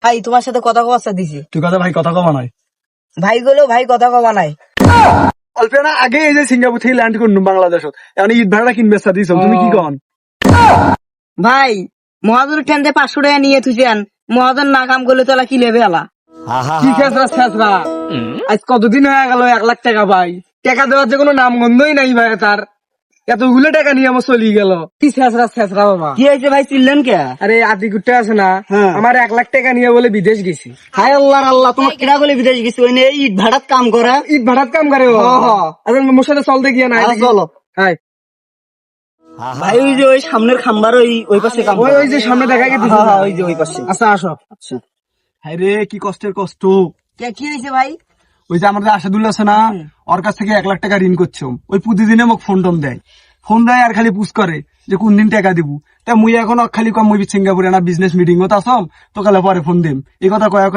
ভাই তোমার সাথে কথা কওয়া দিছি। তুই কথা ভাই কথা কমা নাই ভাই গুলো ভাই কথা কওয়া নাই। অল্প না আগে এই যে সিঙ্গাপুর থেকে ল্যান্ড করুন বাংলাদেশত এখন ঈদ ভাড়া কিনবে দিছ তুমি কি কন? ভাই মহাজনের ঠেনতে 500 টাকা নিয়ে থুছেন, মহাজন না কাম করলে তোলা কি লেবে আলা। কি খেসরা খেসরা আজ কতদিন হয়ে গেল 1 লাখ টাকা ভাই, টাকা দেওয়ার যে কোনো নাম গন্ধই নাই ভাই, তার এতগুলো টাকা নিয়ে আমার চলি গেল। কি খেসরা খেসরা বাবা, কি হয়েছে ভাই চিনলেন কে? আরে আদি গুট্টা আছে না, আমার 1 লাখ টাকা নিয়ে বলে বিদেশ গেছি। হায় আল্লাহ আল্লাহ, তোমার কিরা বলে বিদেশ গেছি? ওই নিয়ে ইট ভাড়াত কাম করা। ঈদ ভাড়াত কাম করে ও। আচ্ছা মোর সাথে চলতে গিয়া নাই চলো হাই ভাই, ওই যে ওই সামনের খাম্বার ওই পাশে কাম ওই যে সামনে দেখা গেছে ওই যে ওই পাশে। আচ্ছা আসো। আচ্ছা হাই রে কি কষ্টের কষ্ট। কি হয়েছে ভাই? ওই যে আমাদের আসাদুল্লাহ আছে না, ওর কাছ থেকে 1 লাখ টাকা ঋণ করছো। ওই প্রতিদিনে মোক ফোন দেয় আর খালি পুষ করে যে কোন দিন টাকা দিব। তা মুই এখন খালি কম মুই সিঙ্গাপুরে না বিজনেস মিটিং হতো আসম তো কালে পরে ফোন দিম এই কথা কয়া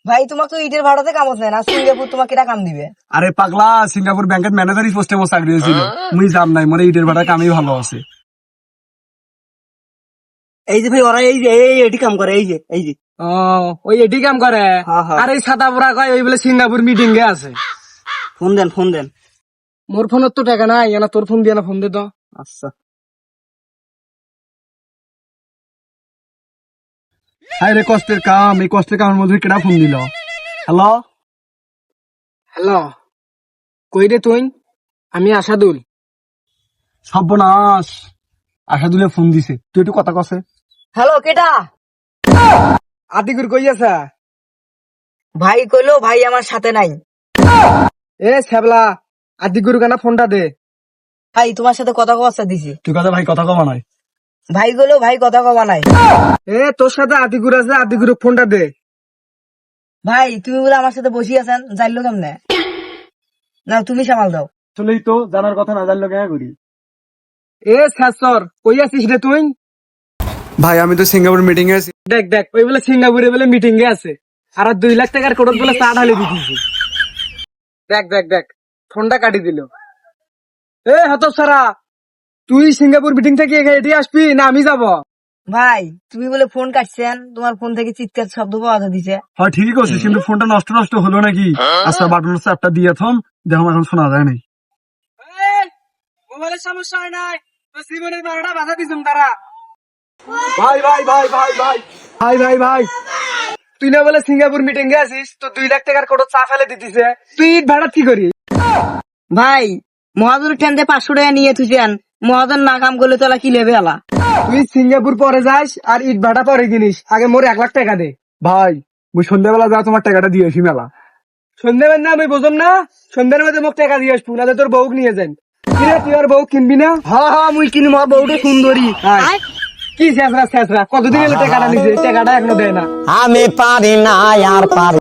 ভাই তোমার তো ইটের ভাড়াতে কাম হচ্ছে না, সিঙ্গাপুর তোমাকে কিরা কাম দিবে? আরে পাগলা, সিঙ্গাপুর ব্যাংকের ম্যানেজারই পোস্টে মোর চাকরি হয়েছিল, মুই যাম নাই, মোর ইটের ভাড়া কামই ভালো আছে। এই যে ভাই ওরা এই যে এটি কাম করে, এই যে ও ওই এটি কাম করে। আর এই সাদা বুড়া কয় ওই বলে সিঙ্গাপুর মিটিং এ আছে। ফোন দেন। মোর ফোনত তো টাকা নাই, না তোর ফোন দিয়ে না, ফোন দে তো। আচ্ছা হাই রে কষ্টের কাম, এই কষ্টের কামের মধ্যে কেডা ফোন দিল? হ্যালো হ্যালো, কই রে তুই? আমি আসাদুল। সর্বনাশ, আসাদুলে ফোন দিছে, তুই একটু কথা কছে। হ্যালো কেটা? আতিকুর কই আছে? ভাই কইলো ভাই আমার সাথে নাই। এ ছ্যাবলা, আতিকুর কেন ফোনটা দে। ভাই তোমার সাথে কথা কওয়া দিছি। তুই কথা ভাই কথা কমা নাই ভাই গুলো ভাই কথা কওয়া নাই। এ তোর সাথে আতিকুর আছে, আতিকুর ফোনটা দে। ভাই তুমি বলে আমার সাথে বসি আছেন, যাইলো কেমনে? না তুমি সামাল দাও। চলেই তো জানার কথা না জানলো কেন করি। এ স্যার কই আছিস রে তুই? ভাই আমি তো সিঙ্গাপুর মিটিং এ আছি। দেখ ওই বলে সিঙ্গাপুরে বলে মিটিং এ আছে, আর 2 লাখ টাকার কোট বলে চা ঢালে দিতেছি। দেখ ফোনটা কাটি দিল। এ হত সারা, তুই সিঙ্গাপুর মিটিং থেকে এটি আসবি না আমি যাব? ভাই তুমি বলে ফোন কাটছেন, তোমার ফোন থেকে চিৎকার শব্দ পাওয়া দিছে। হ্যাঁ ঠিকই করছিস, কিন্তু ফোনটা নষ্ট হলো নাকি? আচ্ছা বাটন চাপটা দিয়ে থম, দেখো এখন শোনা যায় নাই। মোবাইলের সমস্যা হয় নাই, জীবনের 12টা বাধা দিছুম তারা। ভাই তুই না বলে সিঙ্গাপুর মিটিং এ আছিস, তো 2 লাখ টাকার কোট চা ফেলে দিতেছে, তুই ইট ভাড়া কি করি? ভাই মহাজনের ঠেনতে 500 টাকা নিয়ে থুছেন, মহাজন না কাম করলে তোলা কি লেবে আলা। তুই সিঙ্গাপুর পরে যাস আর ইট ভাড়া পরে কিনিস, আগে মোর 1 লাখ টাকা দে। ভাই মুই সন্ধ্যাবেলা যা তোমার টাকাটা দিয়ে আসি মেলা। সন্ধ্যাবেলা না আমি বুঝলাম না, সন্ধ্যার মধ্যে মোক টাকা দিয়ে আসবো, না তোর বউক নিয়ে যান। তুই আর বউ কিনবি না? হ্যাঁ মুই কিনবো, আমার বউটা সুন্দরী। কি শেষরা কতদিন এলো টাকাটা নিছে, টাকাটা এখনো দেয় না। আমি পারি না আর পারি